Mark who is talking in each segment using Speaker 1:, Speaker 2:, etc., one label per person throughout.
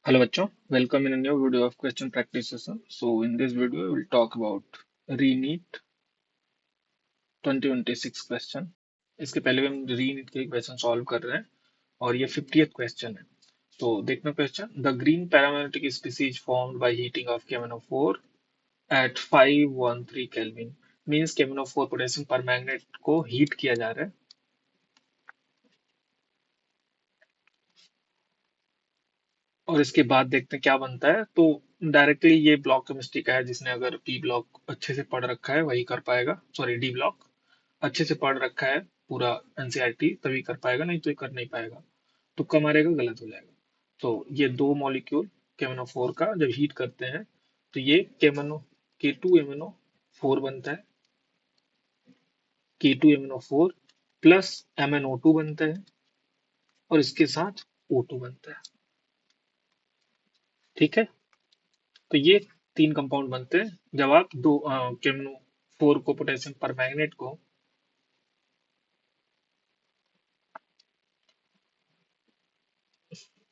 Speaker 1: Hello bachcho, welcome in a new video of question practice session. So in this video we will talk about ReNeat 2026 question. इसके पहले भी हम ReNeat के question solve कर रहे हैं और ये 50th क्वेश्चन है। तो देखना question, the green paramagnetic species formed by heating of KMnO4 at 513 kelvin means KMnO4 potassium permanganate को हीट किया जा रहा है और इसके बाद देखते हैं क्या बनता है। तो डायरेक्टली ये ब्लॉक केमिस्ट्री का है, जिसने अगर पी ब्लॉक अच्छे से पढ़ रखा है वही कर पाएगा, सॉरी डी ब्लॉक अच्छे से पढ़ रखा है पूरा एनसीईआरटी तभी कर पाएगा, नहीं तो ये कर नहीं पाएगा। तुक्का मारेगा गलत हो जाएगा। तो ये दो मॉलिक्यूल KMnO4 का जब हीट करते हैं तो ये K2MnO4 बनता है, K2MnO4 प्लस MnO2 बनता है और इसके साथ O2 बनता है। ठीक है, तो ये तीन कंपाउंड बनते हैं जब आप दो KMnO4 को पोटेशियम परमैंगनेट को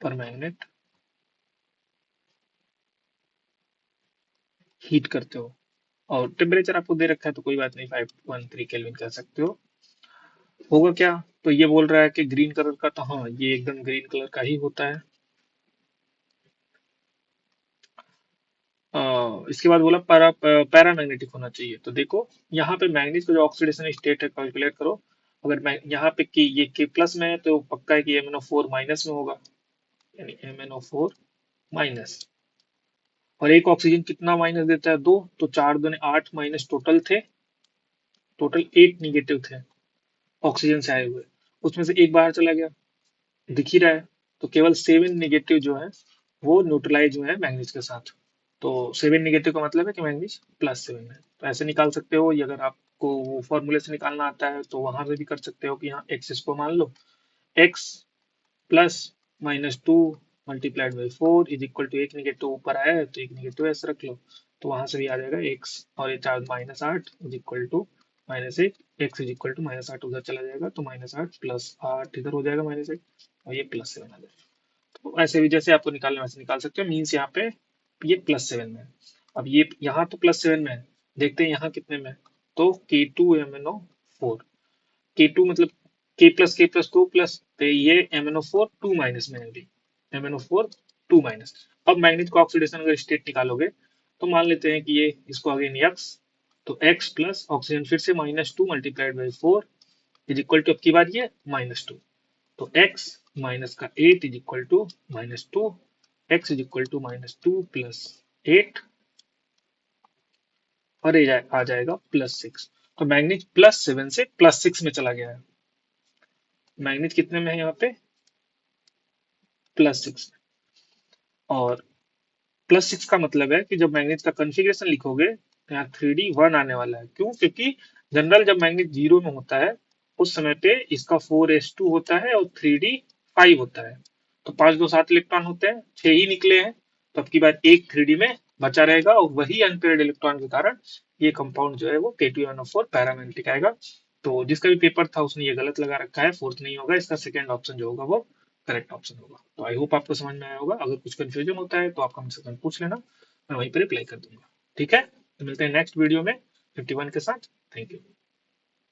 Speaker 1: परमैंगनेट हीट करते हो और टेम्परेचर आपको दे रखा है तो कोई बात नहीं, 513 केल्विन कह सकते हो। होगा क्या, तो ये बोल रहा है कि ग्रीन कलर का, तो हाँ ये एकदम ग्रीन कलर का ही होता है। इसके बाद बोला पैरामैग्नेटिक होना चाहिए। तो देखो यहाँ पे मैग्नीज का जो ऑक्सीडेशन स्टेट है कैलकुलेट करो। अगर मैं यहाँ पे कि ये के प्लस में है तो पक्का है कि MnO4 माइनस में होगा, यानी MnO4 माइनस। और एक ऑक्सीजन कितना माइनस देता है, दो, तो चार दूने आठ माइनस टोटल थे, टोटल 8 निगेटिव थे ऑक्सीजन से आए हुए, उसमें से एक बाहर चला गया, दिख ही रहा है। तो केवल 7 निगेटिव जो है वो न्यूट्रलाइज हुए हैं मैग्नीज के साथ। तो 7 निगेटिव का मतलब है कि मैग्नीज +7 है। तो ऐसे निकाल सकते हो, ये अगर आपको वो फॉर्मूले से निकालना आता है तो वहां से भी कर सकते हो कि यहाँ एक्स इसको मान लो, X plus -2 multiplied by 4 is equal to, एक निगेटिव ऊपर आया है तो एक निगेटिव ऐसे रख लो, तो वहां से भी आ जाएगा एक्स और ये चार -8 is equal to -1, x is equal to -8 उधर चला जाएगा तो -8 प्लस 8 इधर हो जाएगा -1 और ये +7 आ जाएगा। तो ऐसे भी जैसे आपको निकालना है वैसे निकाल सकते हो, मीन्स यहाँ पे ये +7 में है। अब ये यहाँ तो +7 में है, देखते हैं यहाँ कितने में है। तो K2MnO4, K2 मतलब K+K+2 प्लस, तो ये MnO4 2 माइनस में है अभी, MnO4 2 माइनस। अब मैग्नीज का ऑक्सीडेशन अगर स्टेट निकालोगे तो मान लेते हैं कि ये इसको अगेन x, तो x प्लस ऑक्सीजन फिर से -2 multiplied by 4 is equal to, अब की बार ये -2, तो x माइनस का 8 is equal to -2, x is equal to -2 plus 8 और ये आ जाएगा +6। तो मैग्नीज +7 से +6 में चला गया है। मैग्नीज कितने में है यहाँ पे, +6 में। और +6 का मतलब है कि जब मैग्नीज का कॉन्फ़िगरेशन लिखोगे तो यहाँ 3D1 आने वाला है। क्यों, क्योंकि जनरल जब मैग्नीज 0 में होता है उस समय पे इसका 4s2 होता है और 3D5 होता है। तो 5 2 7 इलेक्ट्रॉन होते हैं, 6 ही निकले हैं, तो अब की बार एक 3D में बचा रहेगा और वही अनपेयर्ड इलेक्ट्रॉन के कारण ये कंपाउंड जो है वो K2MnO4 पैरामैग्नेटिक आएगा। तो जिसका भी पेपर था उसने ये गलत लगा रखा है, फोर्थ नहीं होगा, इसका सेकंड ऑप्शन जो होगा वो करेक्ट ऑप्शन होगा। तो आई होप आपको समझ में आया होगा। अगर कुछ कंफ्यूजन होता है तो आप हमसे पूछ लेना, मैं वहीं पर रिप्लाई कर दूंगा। ठीक है, तो मिलते हैं नेक्स्ट वीडियो में 51 के साथ। Thank you.